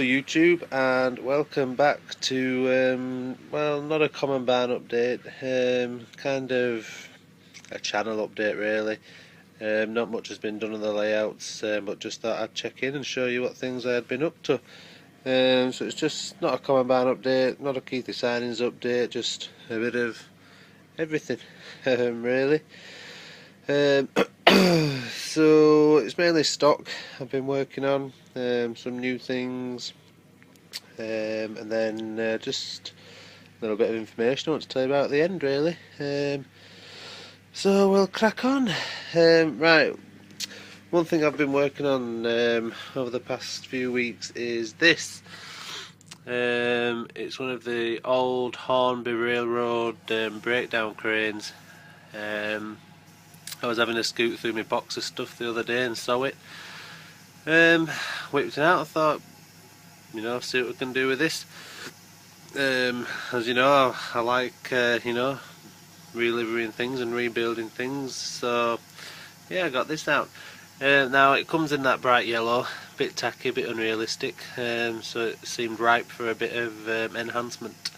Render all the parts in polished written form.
YouTube, and welcome back to well, not a common barn update, kind of a channel update really. Not much has been done on the layouts, but just thought I'd check in and show you what things I had been up to. So it's just not a common barn update, not a Keithy Signings update, just a bit of everything really. So it's mainly stock I've been working on, some new things, and then just a little bit of information I want to tell you about at the end really. So we'll crack on. Right, one thing I've been working on over the past few weeks is this. It's one of the old Hornby Railroad breakdown cranes. I was having a scoot through my box of stuff the other day and saw it. Whipped it out. I thought, see what we can do with this. As you know, I like reliving things and rebuilding things. So yeah, I got this out. Now it comes in that bright yellow, bit tacky, bit unrealistic. So it seemed ripe for a bit of enhancement.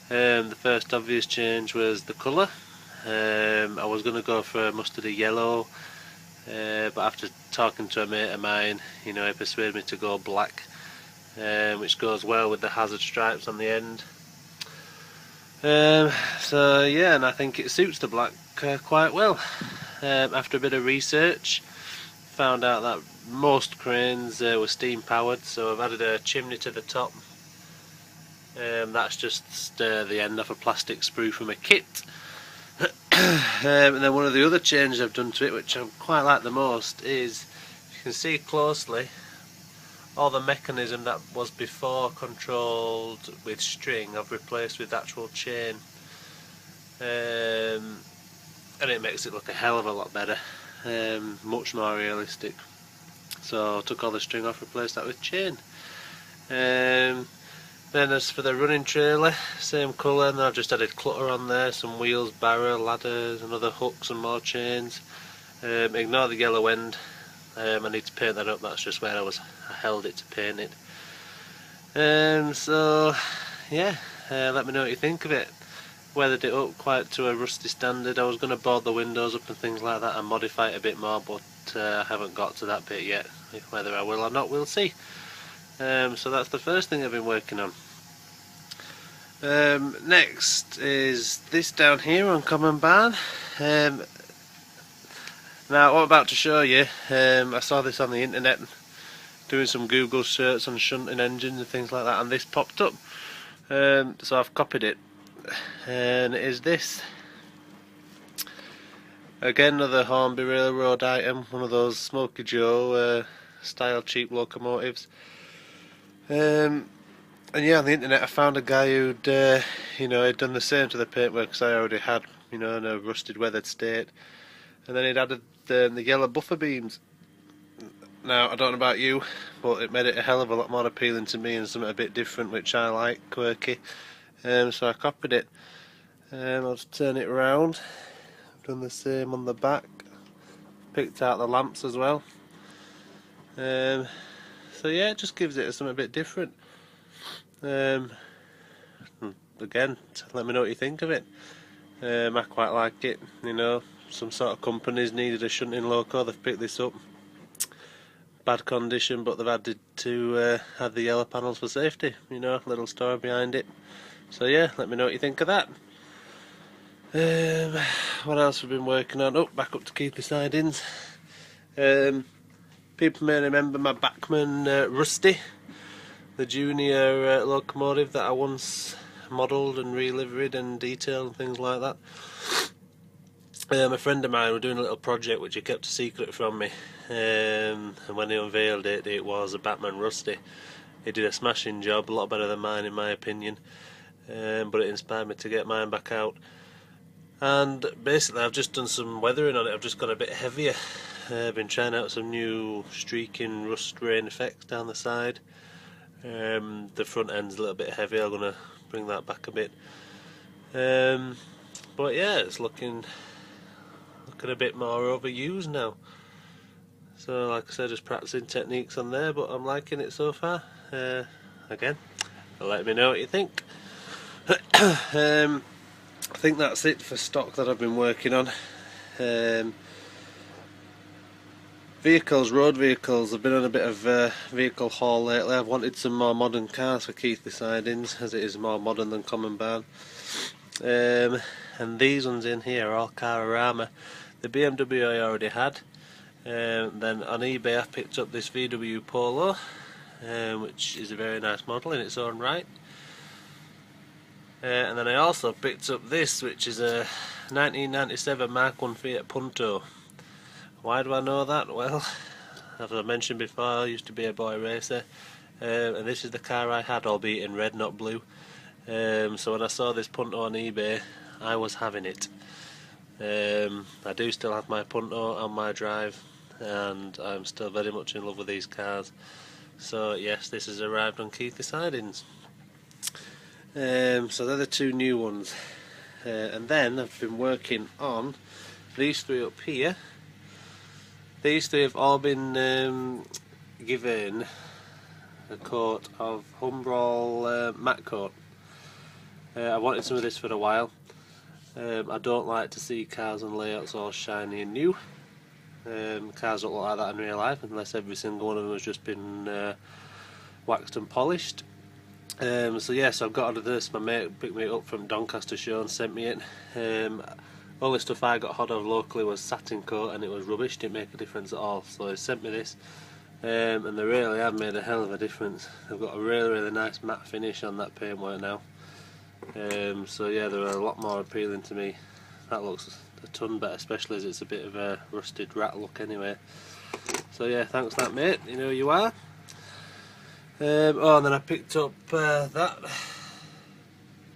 The first obvious change was the colour. I was going to go for a mustardy yellow, but after talking to a mate of mine, he persuaded me to go black, which goes well with the hazard stripes on the end. So yeah, and I think it suits the black quite well. After a bit of research, found out that most cranes were steam powered, so I've added a chimney to the top. That's just the end of a plastic sprue from a kit. And then one of the other changes I've done to it, which I quite like the most, is, if you can see closely, all the mechanism that was before controlled with string I've replaced with actual chain, and it makes it look a hell of a lot better, much more realistic. So I took all the string off, replaced that with chain. Then as for the running trailer, same colour, and then I've just added clutter on there, some wheels, barrow, ladders, and other hooks and more chains. Ignore the yellow end, I need to paint that up, that's just where I held it to paint it. So yeah, let me know what you think of it. Weathered it up quite to a rusty standard. I was going to board the windows up and things like that and modify it a bit more, but I haven't got to that bit yet. Whether I will or not, we'll see. So that's the first thing I've been working on. Next is this down here on Common Barn. Now what I'm about to show you, I saw this on the internet doing some Google search on shunting engines and things like that, and this popped up. So I've copied it, and it is this. Again, another Hornby Railroad item, one of those Smoky Joe style cheap locomotives. And yeah, on the internet I found a guy who'd had done the same to the paintwork as I already had, in a rusted weathered state, and then he'd added the yellow buffer beams. Now I don't know about you, but it made it a hell of a lot more appealing to me and something a bit different, which I like, quirky. So I copied it. I'll just turn it around. I've done the same on the back. Picked out the lamps as well. So yeah, it just gives it something a bit different. Again, let me know what you think of it. I quite like it. Some sort of companies needed a shunting loco, they've picked this up. Bad condition, but they've added to add the yellow panels for safety. Little story behind it. So yeah, let me know what you think of that. What else have we been working on? Oh, back up to Keithy Sidings. People may remember my Backman Rusty, the junior locomotive that I once modelled and reliveried and detailed and things like that. A friend of mine was doing a little project which he kept a secret from me, and when he unveiled it, it was a Backman Rusty. He did a smashing job, a lot better than mine in my opinion, but it inspired me to get mine back out. And basically I've just done some weathering on it. I've just gone a bit heavier. I've been trying out some new streaking rust grain effects down the side. The front end's a little bit heavy, I'm going to bring that back a bit. But yeah, it's looking a bit more overused now. So like I said, just practicing techniques on there, but I'm liking it so far. again, let me know what you think. I think that's it for stock that I've been working on. Road vehicles, I've been on a bit of vehicle haul lately. I've wanted some more modern cars for Keithley sidings, as it is more modern than common barn. And these ones in here are all Carorama. The BMW I already had. Then on eBay I picked up this VW Polo, which is a very nice model in its own right. And then I also picked up this, which is a 1997 Mark I Fiat Punto. Why do I know that? Well, as I mentioned before, I used to be a boy racer, and this is the car I had, albeit in red, not blue. So when I saw this Punto on eBay, I was having it. I do still have my Punto on my drive, and I'm still very much in love with these cars. So yes, this has arrived on Keithley sidings. So they're the two new ones. And then I've been working on these three up here. These three have all been given a coat of Humbrol matte coat. I wanted some of this for a while. I don't like to see cars and layouts all shiny and new. Cars don't look like that in real life unless every single one of them has just been waxed and polished. So yes, I've got out of this. My mate picked me up from Doncaster Show and sent me it. All the stuff I got hold of locally was satin coat, and it was rubbish, didn't make a difference at all. So he sent me this, and they really have made a hell of a difference. They've got a really nice matte finish on that paintwork now. So yeah, they're a lot more appealing to me. That looks a ton better, especially as it's a bit of a rusted rat look anyway. So yeah, thanks for that, mate, you know who you are. Oh, and then I picked up that.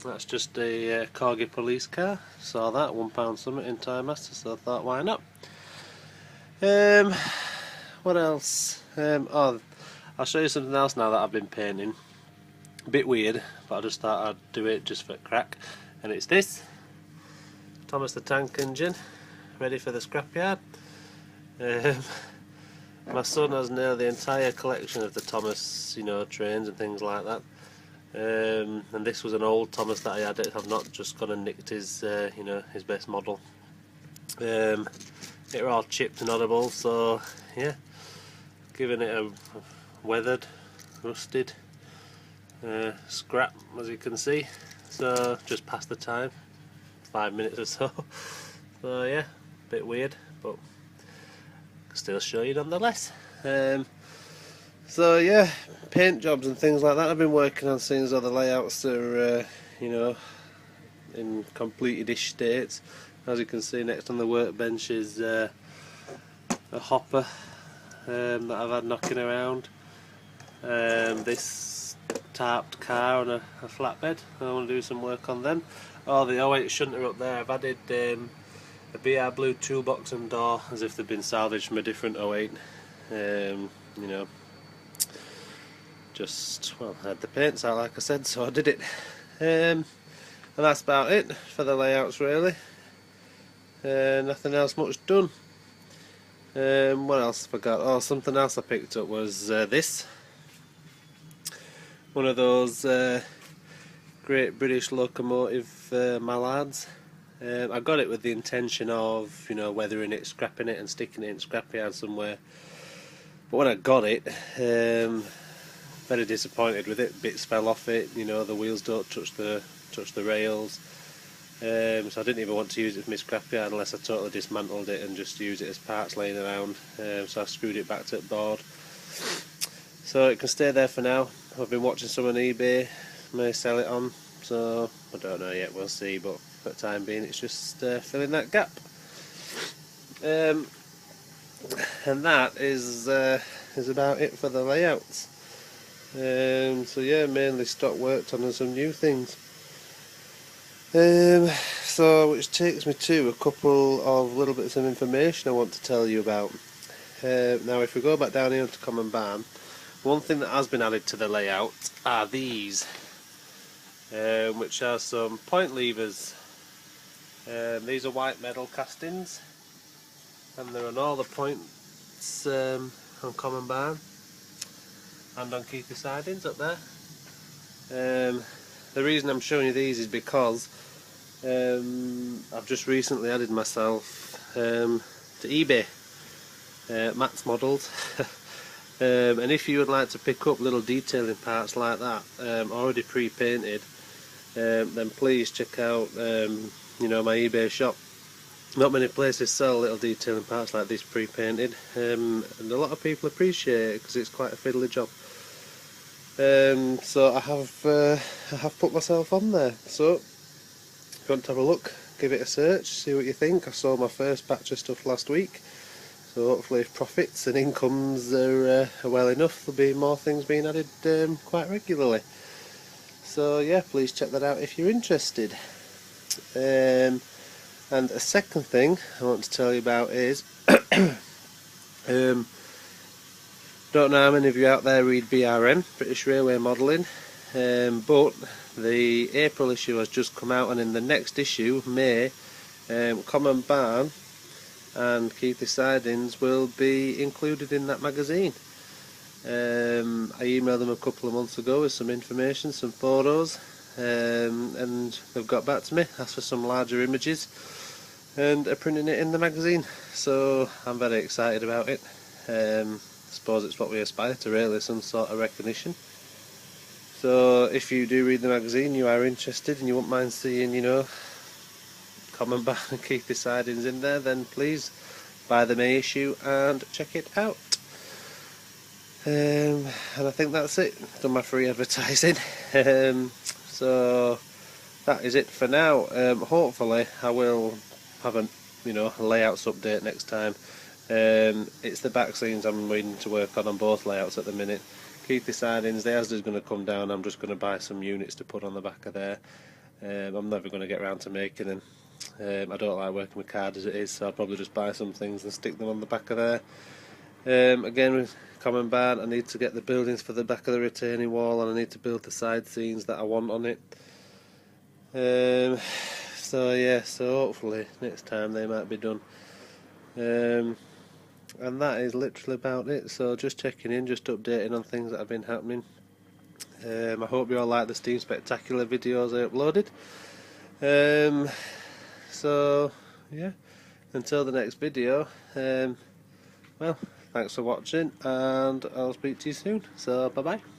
That's just a Corgi police car. Saw that, £1 something in Time Master, so I thought, why not? What else? Oh, I'll show you something else now that I've been painting. A bit weird, but I just thought I'd do it just for a crack. And it's this Thomas the Tank Engine, ready for the scrapyard. My son has now the entire collection of the Thomas, you know, trains and things like that. And this was an old Thomas that I had. I've not just gone and nicked his, you know, his best model. They're all chipped and audible, so yeah, giving it a weathered, rusted scrap, as you can see. So just past the time, 5 minutes or so. So yeah, a bit weird, but still show you nonetheless. So yeah, paint jobs and things like that I've been working on, seeing as all the layouts are you know, in completed-ish states. As you can see, next on the workbench is a hopper that I've had knocking around. This tarped car on a flatbed, I want to do some work on them. Oh, the 08 shunter up there, I've added a BR blue toolbox and door as if they've been salvaged from a different 08. You know, just, well, I had the paints out like I said, so I did it. And that's about it for the layouts really. Nothing else much done. What else have I got? Oh, something else I picked up was this. One of those Great British Locomotive mallards. I got it with the intention of, you know, weathering it, scrapping it and sticking it in scrapyard somewhere. But when I got it, very disappointed with it. Bits fell off it, you know, the wheels don't touch the rails. So I didn't even want to use it for my scrapyard unless I totally dismantled it and just use it as parts laying around. So I screwed it back to the board. So it can stay there for now. I've been watching some on eBay, may sell it on, so I don't know yet, we'll see, but for the time being it's just filling that gap. And that is about it for the layouts. So yeah, mainly stock worked on and some new things. So which takes me to a couple of little bits of information I want to tell you about. Now if we go back down here to Common Barn, one thing that has been added to the layout are these, which are some point levers. These are white metal castings, and they're on all the points on Common Barn. hand-on keepy sidings up there. The reason I'm showing you these is because I've just recently added myself to eBay, Matt's Models. And if you would like to pick up little detailing parts like that, already pre-painted, then please check out you know, my eBay shop. Not many places sell little detailing parts like this pre-painted, and a lot of people appreciate it because it's quite a fiddly job. So I have put myself on there. So if you want to have a look, give it a search, see what you think. I sold my first batch of stuff last week, so hopefully if profits and incomes are well enough, there'll be more things being added quite regularly. So yeah, please check that out if you're interested. And a second thing I want to tell you about is don't know how many of you out there read BRM, British Railway Modelling, but the April issue has just come out, and in the next issue, May, Common Barn and Keithy Sidings will be included in that magazine. I emailed them a couple of months ago with some information, some photos, and they've got back to me, asked for some larger images, and are printing it in the magazine. So I'm very excited about it. I suppose it's what we aspire to, really, some sort of recognition. So if you do read the magazine, you are interested and you wouldn't mind seeing, you know, Common Barn and Keithy Sidings in there, then please buy the May issue and check it out. And I think that's it. Done my free advertising. So that is it for now. Hopefully I will have a, you know, a layouts update next time. It's the back scenes I'm waiting to work on both layouts at the minute. Keithy Sidings, the Asda's going to come down. I'm just going to buy some units to put on the back of there. I'm never going to get around to making them. I don't like working with card as it is, so I'll probably just buy some things and stick them on the back of there. Again, with Common Barn, I need to get the buildings for the back of the retaining wall, and I need to build the side scenes that I want on it. So yeah, so hopefully next time they might be done. And that is literally about it. So just checking in, just updating on things that have been happening. I hope you all like the Steam Spectacular videos I uploaded. So yeah, until the next video, well, thanks for watching, and I'll speak to you soon. So bye bye.